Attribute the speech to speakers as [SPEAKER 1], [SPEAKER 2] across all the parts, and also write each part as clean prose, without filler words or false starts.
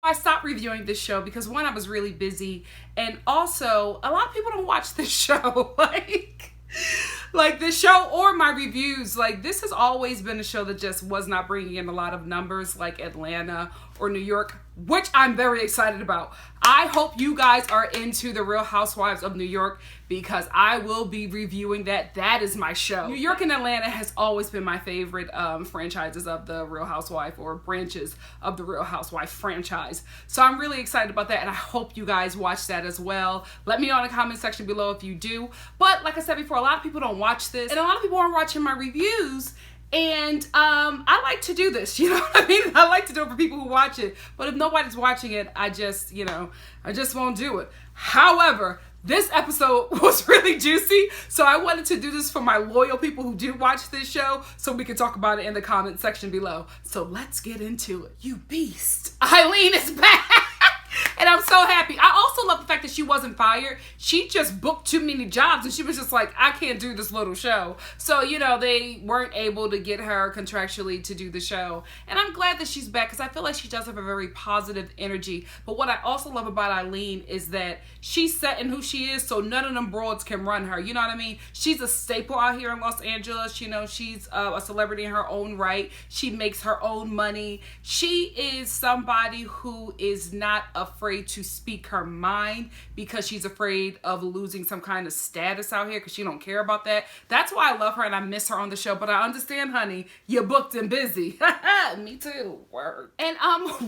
[SPEAKER 1] I stopped reviewing this show because one, I was really busy, and also a lot of people don't watch this show. Like this show or my reviews, like this has always been a show that just was not bringing in a lot of numbers like Atlanta or New York, which I'm very excited about. I hope you guys are into the Real Housewives of New York because I will be reviewing that. That is my show. New York and Atlanta has always been my favorite franchises of the Real Housewife, or branches of the Real Housewife franchise. So I'm really excited about that, and I hope you guys watch that as well. Let me know in the comment section below if you do. But like I said before, a lot of people don't watch this, and a lot of people aren't watching my reviews. And I like to do this, you know what I mean? I like to do it for people who watch it. But if nobody's watching it, I just won't do it. However, this episode was really juicy, so I wanted to do this for my loyal people who do watch this show, so we can talk about it in the comment section below. So let's get into it. You beast. Eileen is back! And I'm so happy. I also love the fact that she wasn't fired. She just booked too many jobs, and she was just like, I can't do this little show. So, you know, they weren't able to get her contractually to do the show. And I'm glad that she's back because I feel like she does have a very positive energy. But what I also love about Eileen is that she's set in who she is, so none of them broads can run her. You know what I mean? She's a staple out here in Los Angeles. You know, she's a celebrity in her own right. She makes her own money. She is somebody who is not afraid to speak her mind because she's afraid of losing some kind of status out here because she don't care about that. That's why I love her and I miss her on the show. But I understand, honey, you're booked and busy. Me too. Word. And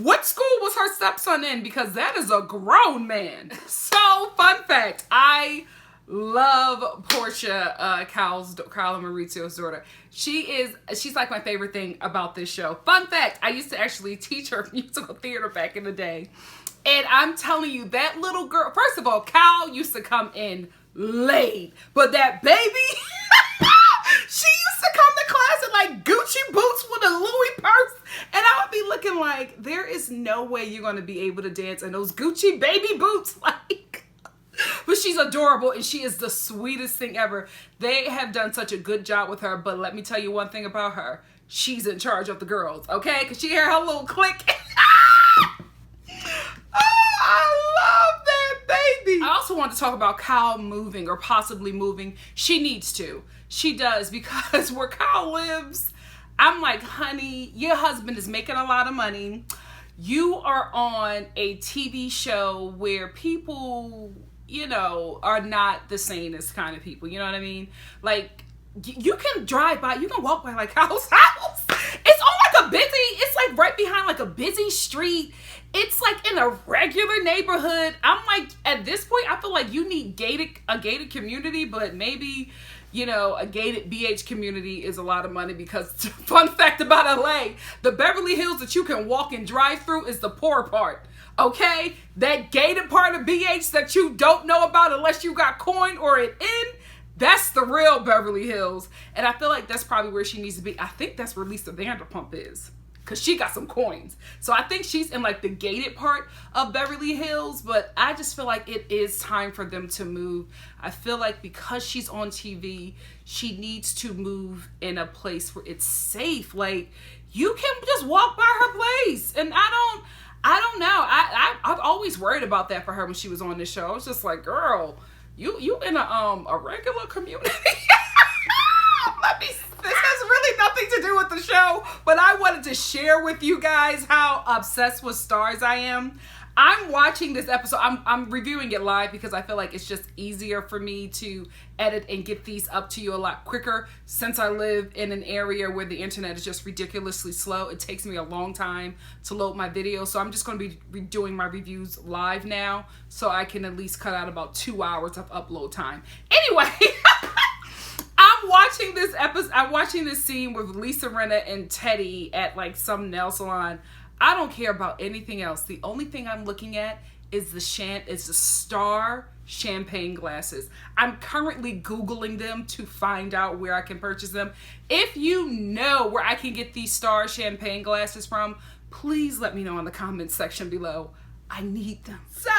[SPEAKER 1] what school was her stepson in? Because that is a grown man. So, fun fact, I love Portia, Kyle and Maurizio's daughter. She's like my favorite thing about this show. Fun fact, I used to actually teach her musical theater back in the day. And I'm telling you, that little girl, first of all, Kyle used to come in late. But that baby, she used to come to class in like Gucci boots with a Louis purse. And I would be looking like, there is no way you're going to be able to dance in those Gucci baby boots. But she's adorable and she is the sweetest thing ever. They have done such a good job with her. But let me tell you one thing about her. She's in charge of the girls, okay? Because she hear her little click. I love that baby. I also want to talk about Kyle moving or possibly moving. She needs to. She does, because where Kyle lives, I'm like, honey, your husband is making a lot of money. You are on a TV show where people, you know, are not the sanest kind of people. You know what I mean? Like, you can drive by, you can walk by like Kyle's house. It's on like a busy, it's like right behind like a busy street. It's like in a regular neighborhood. I'm like, at this point, I feel like you need a gated community, but maybe, you know, a gated BH community is a lot of money because, fun fact about LA, the Beverly Hills that you can walk and drive through is the poor part. Okay? That gated part of BH that you don't know about unless you got coin or it in, that's the real Beverly Hills. And I feel like that's probably where she needs to be. I think that's where Lisa Vanderpump is, because she got some coins. So I think she's in like the gated part of Beverly Hills, but I just feel like it is time for them to move. I feel like because she's on TV, she needs to move in a place where it's safe. Like, you can just walk by her place. And I don't know. I've always worried about that for her when she was on this show. I was just like, girl, you in a regular community? This has really nothing to do with the show, but I wanted to share with you guys how obsessed with stars I am. I'm watching this episode. I'm reviewing it live because I feel like it's just easier for me to edit and get these up to you a lot quicker. Since I live in an area where the internet is just ridiculously slow, it takes me a long time to load my videos. So I'm just going to be doing my reviews live now so I can at least cut out about 2 hours of upload time. Anyway, I'm watching this episode. I'm watching this scene with Lisa, Rinna, and Teddy at like some nail salon. I don't care about anything else. The only thing I'm looking at is the Star champagne glasses. I'm currently Googling them to find out where I can purchase them. If you know where I can get these Star champagne glasses from, please let me know in the comments section below. I need them. So,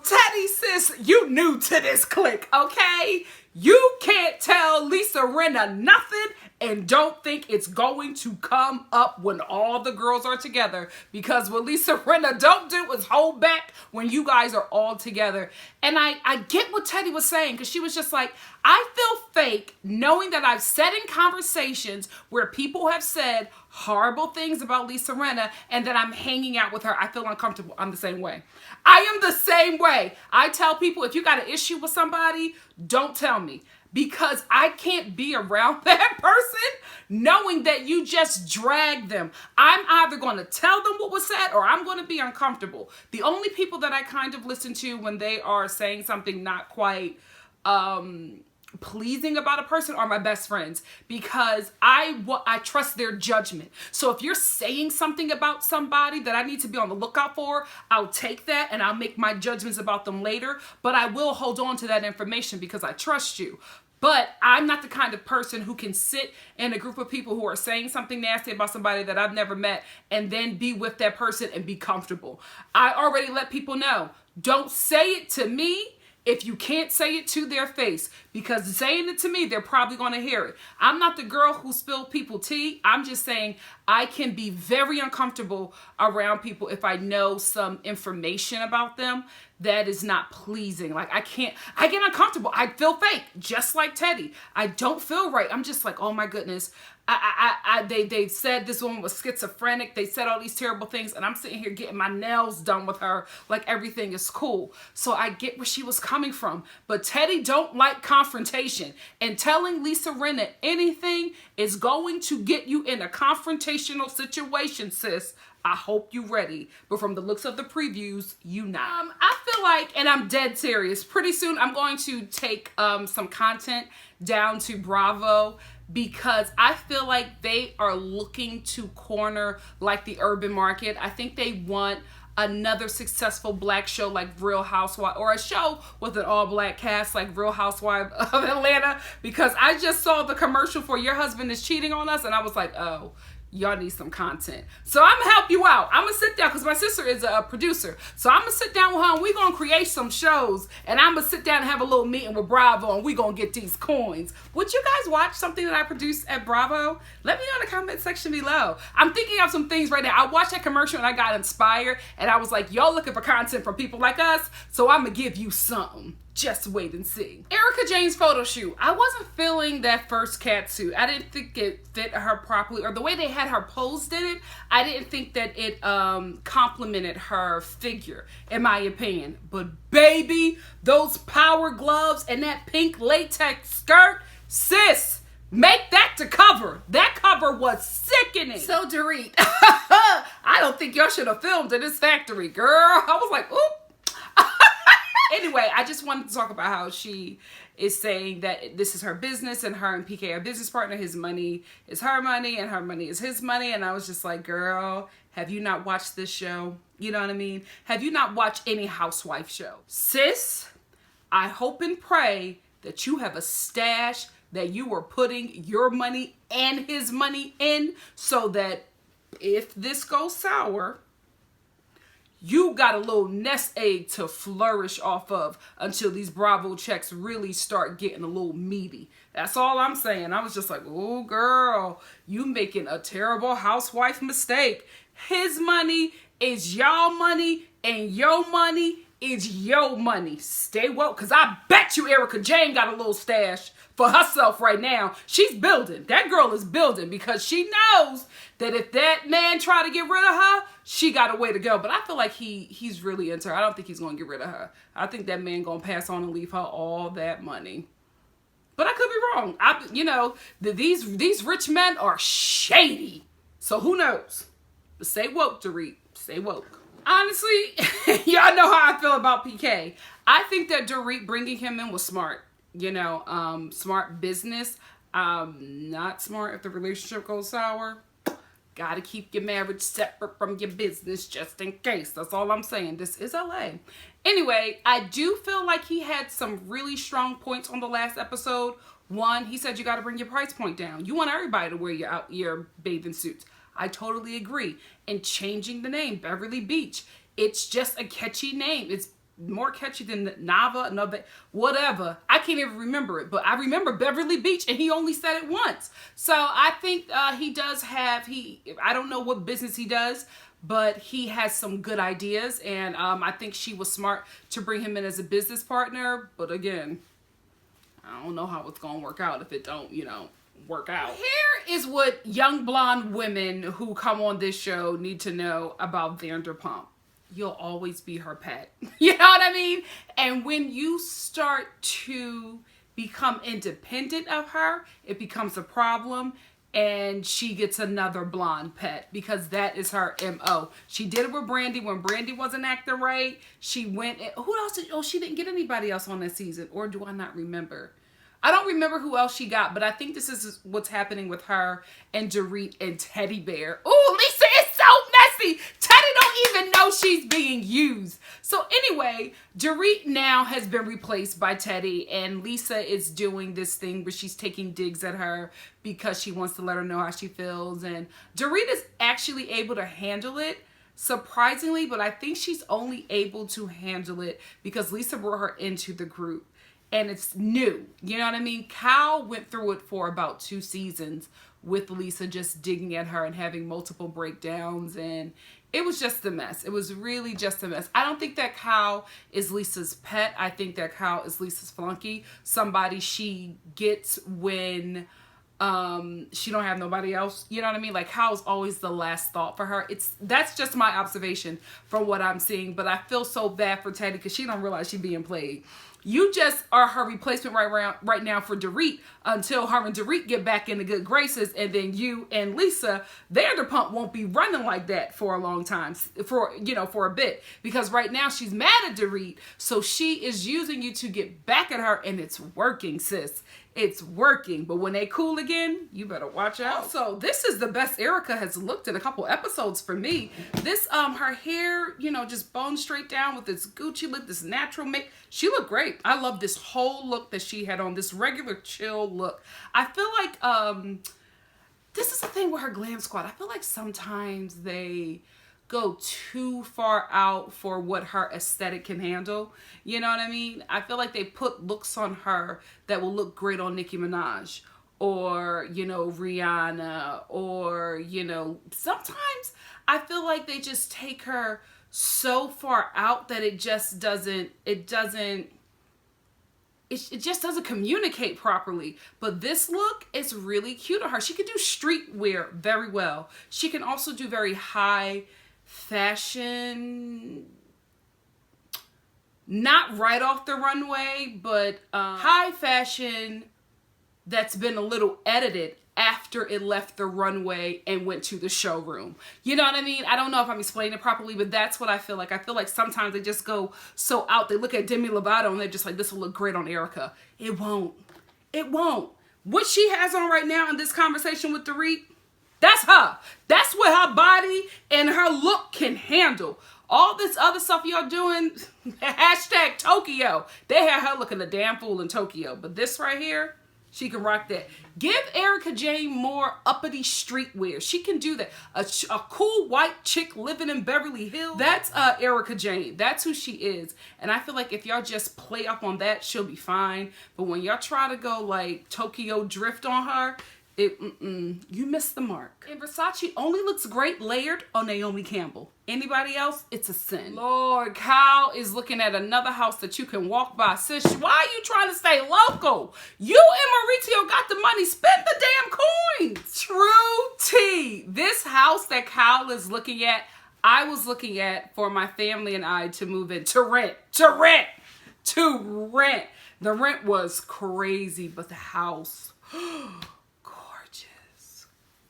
[SPEAKER 1] Teddy, sis, you new to this clique, okay? You can't tell Lisa Rinna nothing and don't think it's going to come up when all the girls are together, because what Lisa Rinna don't do is hold back when you guys are all together. And I get what Teddy was saying, because she was just like, I feel fake knowing that I've said in conversations where people have said horrible things about Lisa Rinna and that I'm hanging out with her. I feel uncomfortable. I'm the same way. I am the same way. I tell people, if you got an issue with somebody, don't tell me, because I can't be around that person knowing that you just dragged them. I'm either going to tell them what was said or I'm going to be uncomfortable. The only people that I kind of listen to when they are saying something not quite pleasing about a person are my best friends, because I trust their judgment. So if you're saying something about somebody that I need to be on the lookout for, I'll take that and I'll make my judgments about them later, but I will hold on to that information because I trust you. But I'm not the kind of person who can sit in a group of people who are saying something nasty about somebody that I've never met and then be with that person and be comfortable. I already let people know, don't say it to me if you can't say it to their face, because saying it to me, they're probably going to hear it. I'm not the girl who spilled people tea. I'm just saying I can be very uncomfortable around people if I know some information about them that is not pleasing. Like I get uncomfortable. I feel fake, just like Teddy. I don't feel right. I'm just like, oh my goodness. They said this woman was schizophrenic. They said all these terrible things, and I'm sitting here getting my nails done with her like everything is cool. So I get where she was coming from. But Teddy don't like confrontation, and telling Lisa Rinna anything is going to get you in a confrontational situation, sis. I hope you ready, but from the looks of the previews, you not. I feel like, and I'm dead serious, pretty soon I'm going to take some content down to Bravo, because I feel like they are looking to corner like the urban market. I think they want another successful black show like Real Housewives, or a show with an all-black cast like Real Housewives of Atlanta, because I just saw the commercial for Your Husband Is Cheating on Us, and I was like, oh, y'all need some content. So I'm gonna help you out. I'm gonna sit down, because my sister is a producer. So I'm gonna sit down with her and we're gonna create some shows, and I'm gonna sit down and have a little meeting with Bravo, and we're gonna get these coins. Would you guys watch something that I produce at Bravo? Let me know in the comment section below. I'm thinking of some things right now. I watched that commercial and I got inspired, and I was like, y'all looking for content from people like us, so I'm gonna give you something. Just wait and see. Erika Jayne's photo shoot. I wasn't feeling that first cat suit. I didn't think it fit her properly, or the way they had her posed in it, I didn't think that it complemented her figure, in my opinion. But baby, those power gloves and that pink latex skirt, sis, make that the cover. That cover was sickening. So Dorit, I don't think y'all should have filmed in this factory, girl. I was like, oop. Anyway, I just wanted to talk about how she is saying that this is her business and her and PK are business partner. His money is her money and her money is his money. And I was just like, girl, have you not watched this show? You know what I mean? Have you not watched any housewife show? Sis, I hope and pray that you have a stash that you are putting your money and his money in, so that if this goes sour, you got a little nest egg to flourish off of until these Bravo checks really start getting a little meaty. That's all I'm saying. I was just like, oh, girl, you making a terrible housewife mistake. His money is y'all money, and your money is your money. Stay woke, because I bet you Erika Jayne got a little stash for herself right now. She's building. That girl is building, because she knows that if that man try to get rid of her, she got a way to go. But I feel like he's really into her. I don't think he's going to get rid of her. I think that man going to pass on and leave her all that money. But I could be wrong. These rich men are shady. So who knows? But stay woke, Dorit. Stay woke. Honestly, y'all know how I feel about PK. I think that Dorit bringing him in was smart. Smart business. Not smart if the relationship goes sour. Gotta keep your marriage separate from your business just in case. That's all I'm saying. This is LA. Anyway, I do feel like he had some really strong points on the last episode. One, he said you gotta bring your price point down. You want everybody to wear your bathing suits. I totally agree. And changing the name, Beverly Beach. It's just a catchy name. It's more catchy than Nava, no, whatever. I can't even remember it, but I remember Beverly Beach, and he only said it once. So I think he does have, I don't know what business he does, but he has some good ideas, and I think she was smart to bring him in as a business partner. But again, I don't know how it's gonna work out if it don't, work out. Here is what young blonde women who come on this show need to know about Vanderpump. You'll always be her pet. You know what I mean? And when you start to become independent of her, it becomes a problem, and she gets another blonde pet, because that is her MO. She did it with Brandy when Brandy wasn't acting right. She went, who else did, she didn't get anybody else on that season, or do I not remember? I don't remember who else she got, but I think this is what's happening with her and Dorit and Teddy Bear. Ooh, Lisa is so messy. Teddy don't even know she's being used. So anyway, Dorit now has been replaced by Teddy, and Lisa is doing this thing where she's taking digs at her because she wants to let her know how she feels. And Dorit is actually able to handle it, surprisingly, but I think she's only able to handle it because Lisa brought her into the group. And it's new. You know what I mean? Cal went through it for about 2 seasons with Lisa just digging at her and having multiple breakdowns. And it was just a mess. It was really just a mess. I don't think that Cal is Lisa's pet. I think that Cal is Lisa's flunky. Somebody she gets when she don't have nobody else. You know what I mean? Like, Cal's always the last thought for her. That's just my observation from what I'm seeing. But I feel so bad for Teddy because she don't realize she's being played. You just are her replacement right now for Dorit until her and Dorit get back into good graces, and then you and Lisa Vanderpump won't be running like that for a long time, for a bit, because right now she's mad at Dorit, so she is using you to get back at her, and it's working, sis. It's working. But when they cool again, you better watch out. Also, this is the best Erika has looked in a couple episodes for me. This, her hair, just bone straight down with this Gucci look, this natural make. She looked great. I love this whole look that she had on, this regular chill look. I feel like, this is the thing with her glam squad. I feel like sometimes they go too far out for what her aesthetic can handle. You know what I mean? I feel like they put looks on her that will look great on Nicki Minaj or, Rihanna, or, sometimes I feel like they just take her so far out that it just doesn't communicate properly. But this look is really cute on her. She can do streetwear very well. She can also do very high fashion, not right off the runway, but high fashion that's been a little edited after it left the runway and went to the showroom. You know what I mean? I don't know if I'm explaining it properly, but that's what I feel like. I feel like sometimes they just go so out. They look at Demi Lovato and they're just like, this will look great on Erika. It won't. It won't. What she has on right now in this conversation with Dorit, that's her. That's what her body and her look can handle. All this other stuff y'all doing, hashtag Tokyo. They had her looking a damn fool in Tokyo. But this right here, she can rock that. Give Erika Jayne more uppity streetwear. She can do that. A cool white chick living in Beverly Hills. That's Erika Jayne. That's who she is. And I feel like if y'all just play up on that, she'll be fine. But when y'all try to go like Tokyo drift on her, you missed the mark. And Versace only looks great layered on Naomi Campbell. Anybody else, it's a sin. Lord, Kyle is looking at another house that you can walk by. Sis, why are you trying to stay local? You and Maurizio got the money. Spend the damn coins. True tea. This house that Kyle is looking at, I was looking at for my family and I to move in, to rent. The rent was crazy, but the house,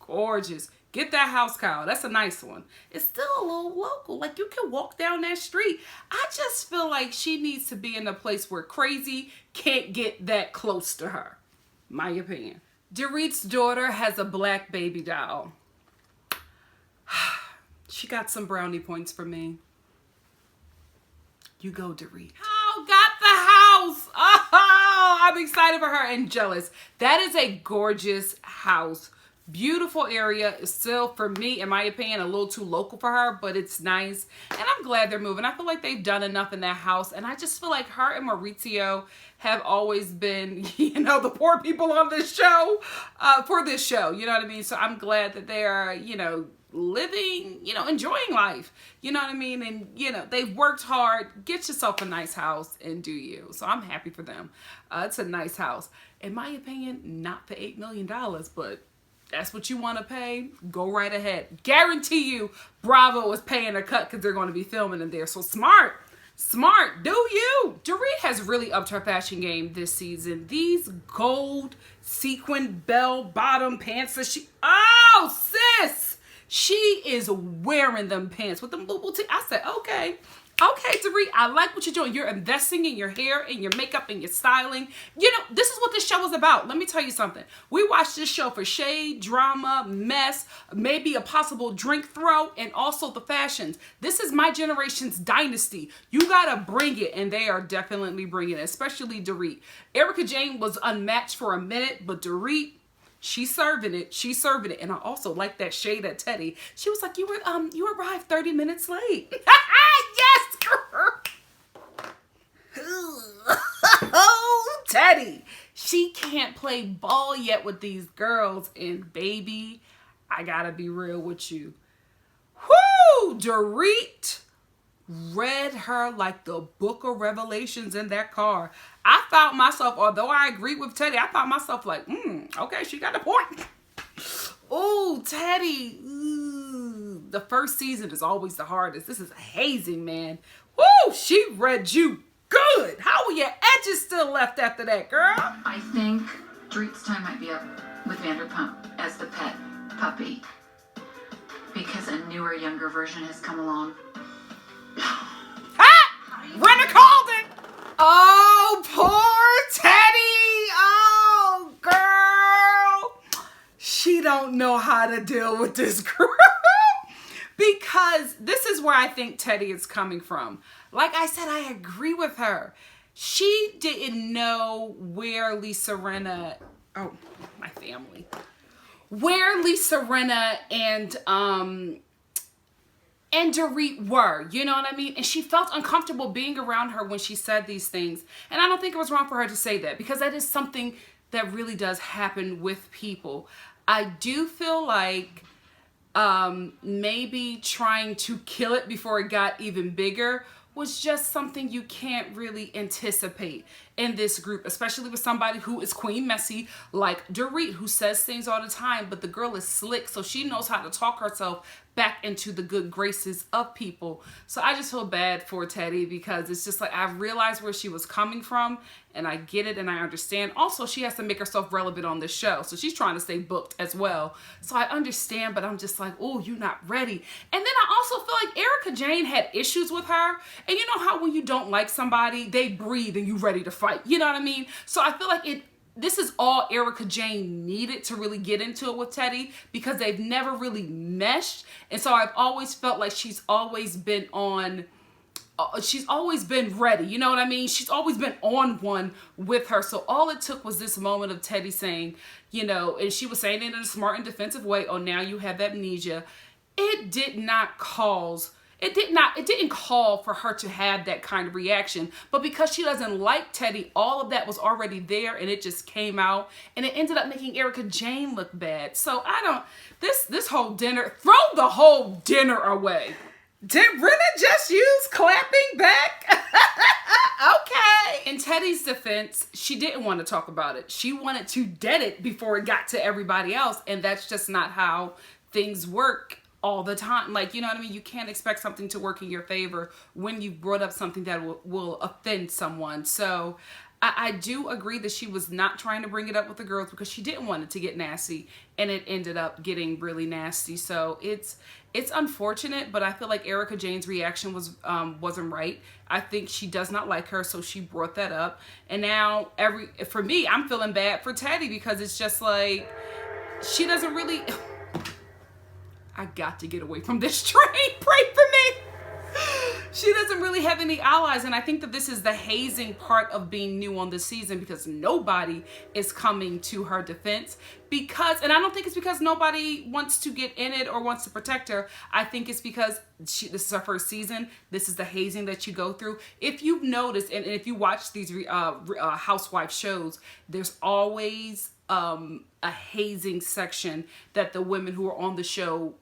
[SPEAKER 1] gorgeous. Get that house, Kyle. That's a nice one. It's still a little local. Like, you can walk down that street. I just feel like she needs to be in a place where crazy can't get that close to her. My opinion. Dorit's daughter has a black baby doll. She got some brownie points for me. You go, Dorit. Oh, got the house. Oh, I'm excited for her and jealous. That is a gorgeous house. Beautiful area. It's still, for me, in my opinion, a little too local for her, but it's nice. And I'm glad they're moving. I feel like they've done enough in that house. And I just feel like her and Maurizio have always been, you know, the poor people on this show, for this show. You know what I mean? So I'm glad that they're, you know, living, you know, enjoying life. You know what I mean? And, you know, they've worked hard. Get yourself a nice house and do you. So I'm happy for them. It's a nice house. In my opinion, not for $8 million, but that's what you want to pay, go right ahead. Guarantee you Bravo is paying a cut because they're going to be filming in there. So smart, do you. Dorit has really upped her fashion game this season. These gold sequin bell bottom pants that oh sis, she is wearing them pants with them little I said, okay, Dorit, I like what you're doing. You're investing in your hair and your makeup and your styling. You know, this is what this show is about. Let me tell you something. We watch this show for shade, drama, mess, maybe a possible drink throw, and also the fashions. This is my generation's dynasty. You gotta bring it, and they are definitely bringing it, especially Dorit. Erika Jayne was unmatched for a minute, but Dorit, she's serving it. And I also like that shade at Teddy. She was like, you arrived 30 minutes late. Yes, girl. Oh, Teddy. She can't play ball yet with these girls. And baby, I gotta be real with you. Whoo! Dorit read her like the book of Revelations in that car. I found myself, although I agree with Teddy, I found myself like, okay, she got a point. Oh, Teddy. Ooh, the first season is always the hardest. This is Hazing, man. Woo, she read you good. How were your edges still left after that, girl?
[SPEAKER 2] I think Dorit's time might be up with Vanderpump as the pet puppy because a newer, younger version has come along.
[SPEAKER 1] Rinna called it. Oh, poor Teddy. Oh, girl. She don't know how to deal with this girl. Because this is where I think Teddy is coming from. Like I said, I agree with her. She didn't know where Lisa Rinna, my family, where Lisa Rinna and Dorit were, you know what I mean? And she felt uncomfortable being around her when she said these things. And I don't think it was wrong for her to say that, because that is something that really does happen with people. I do feel like maybe trying to kill it before it got even bigger was just something you can't really anticipate in this group, especially with somebody who is Queen Messy like Dorit, who says things all the time, but the girl is slick, so she knows how to talk herself back into the good graces of people. So I just feel bad for Teddy, because it's just like, I realized where she was coming from, and I get it and I understand. Also, she has to make herself relevant on this show, so she's trying to stay booked as well. So I understand, but I'm just like, oh, you're not ready. And then I also feel like Erika Jayne had issues with her. And you know how when you don't like somebody, they breathe and you ready to fight. You know what I mean? So I feel like this is all Erika Jayne needed to really get into it with Teddy, because they've never really meshed. And so I've always felt like she's always been ready. You know what I mean? She's always been on one with her. So all it took was this moment of Teddy saying, you know, and she was saying it in a smart and defensive way, oh, now you have amnesia. It didn't call for her to have that kind of reaction, but because she doesn't like Teddy, all of that was already there, and it just came out, and it ended up making Erika Jayne look bad. So this whole dinner, throw the whole dinner away. Did Rinna just use clapping back? Okay. In Teddy's defense, she didn't want to talk about it. She wanted to dead it before it got to everybody else, and that's just not how things work all the time. Like, you know what I mean? You can't expect something to work in your favor when you've brought up something that will offend someone. So I do agree that she was not trying to bring it up with the girls because she didn't want it to get nasty, and it ended up getting really nasty. So it's unfortunate, but I feel like Erika Jayne's reaction wasn't right. I think she does not like her, so she brought that up. And now for me, I'm feeling bad for Teddy, because it's just like, she doesn't really... I got to get away from this train. Pray for me. She doesn't really have any allies, and I think that this is the hazing part of being new on this season, because nobody is coming to her defense. And I don't think it's because nobody wants to get in it or wants to protect her. I think it's because this is her first season. This is the hazing that you go through. If you've noticed, and if you watch these housewife shows, there's always a hazing section that the women who are on the show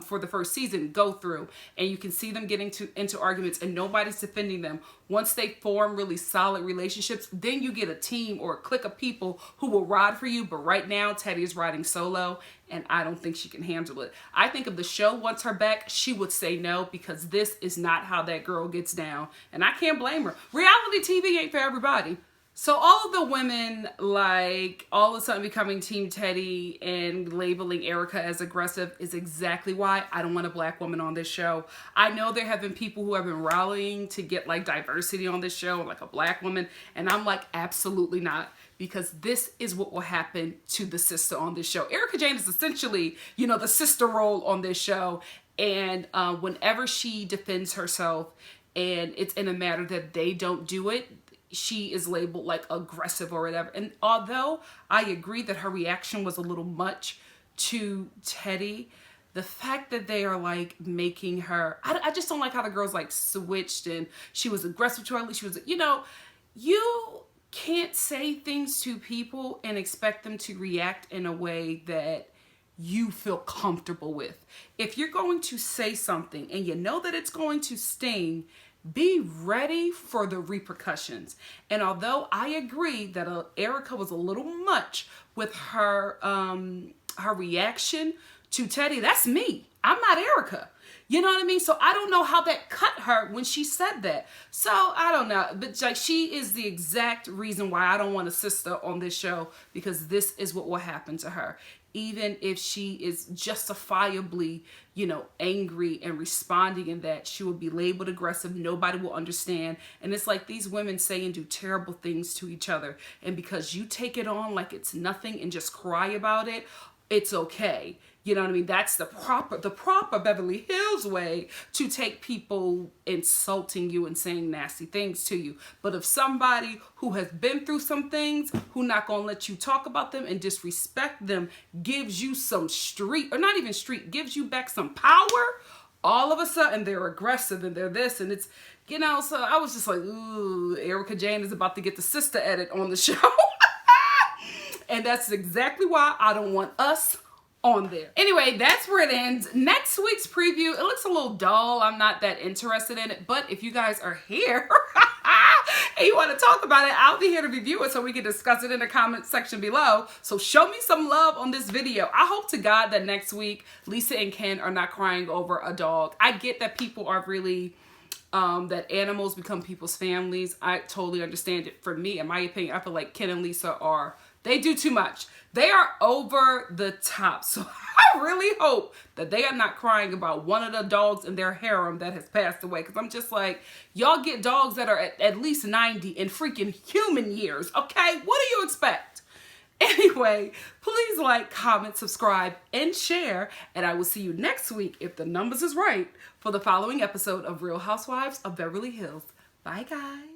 [SPEAKER 1] for the first season go through, and you can see them getting into arguments and nobody's defending them. Once they form really solid relationships, then you get a team or a clique of people who will ride for you. But right now, Teddy is riding solo, and I don't think she can handle it. I think if the show wants her back, she would say no, because this is not how that girl gets down, and I can't blame her. Reality TV ain't for everybody. So all of the women, like, all of a sudden becoming Team Teddy and labeling Erika as aggressive is exactly why I don't want a black woman on this show. I know there have been people who have been rallying to get, like, diversity on this show, like a black woman, and I'm like, absolutely not, because this is what will happen to the sister on this show. Erika Jayne is essentially, you know, the sister role on this show, and whenever she defends herself and it's in a matter that they don't do it, she is labeled like aggressive or whatever. And although I agree that her reaction was a little much to Teddy, the fact that they are like making her, I just don't like how the girls like switched and she was aggressive to her. She was, you know, you can't say things to people and expect them to react in a way that you feel comfortable with. If you're going to say something and you know that it's going to sting, be ready for the repercussions. And although I agree that Erika was a little much with her her reaction to Teddy, that's me. I'm not Erika. You know what I mean? So I don't know how that cut her when she said that. So I don't know. But like, she is the exact reason why I don't want a sister on this show, because this is what will happen to her. Even if she is justifiably, you know, angry and responding in that, she will be labeled aggressive. Nobody will understand. And it's like these women say and do terrible things to each other. And because you take it on like it's nothing and just cry about it, it's okay. You know what I mean? That's the proper Beverly Hills way to take people insulting you and saying nasty things to you. But if somebody who has been through some things, who not gonna let you talk about them and disrespect them, gives you some street, or not even street, gives you back some power, all of a sudden they're aggressive and they're this, and it's, you know, so I was just like, ooh, Erika Jayne is about to get the sister edit on the show. And that's exactly why I don't want us on there. Anyway, that's where it ends. Next week's preview, it looks a little dull. I'm not that interested in it, but if you guys are here and you want to talk about it, I'll be here to review it so we can discuss it in the comment section below. So show me some love on this video. I hope to God that next week Lisa and Ken are not crying over a dog. I get that people are really that animals become people's families. I totally understand it. For me, in my opinion, I feel like Ken and Lisa they do too much. They are over the top. So I really hope that they are not crying about one of the dogs in their harem that has passed away. Because I'm just like, y'all get dogs that are at least 90 in freaking human years. Okay? What do you expect? Anyway, please like, comment, subscribe, and share. And I will see you next week, if the numbers is right, for the following episode of Real Housewives of Beverly Hills. Bye, guys.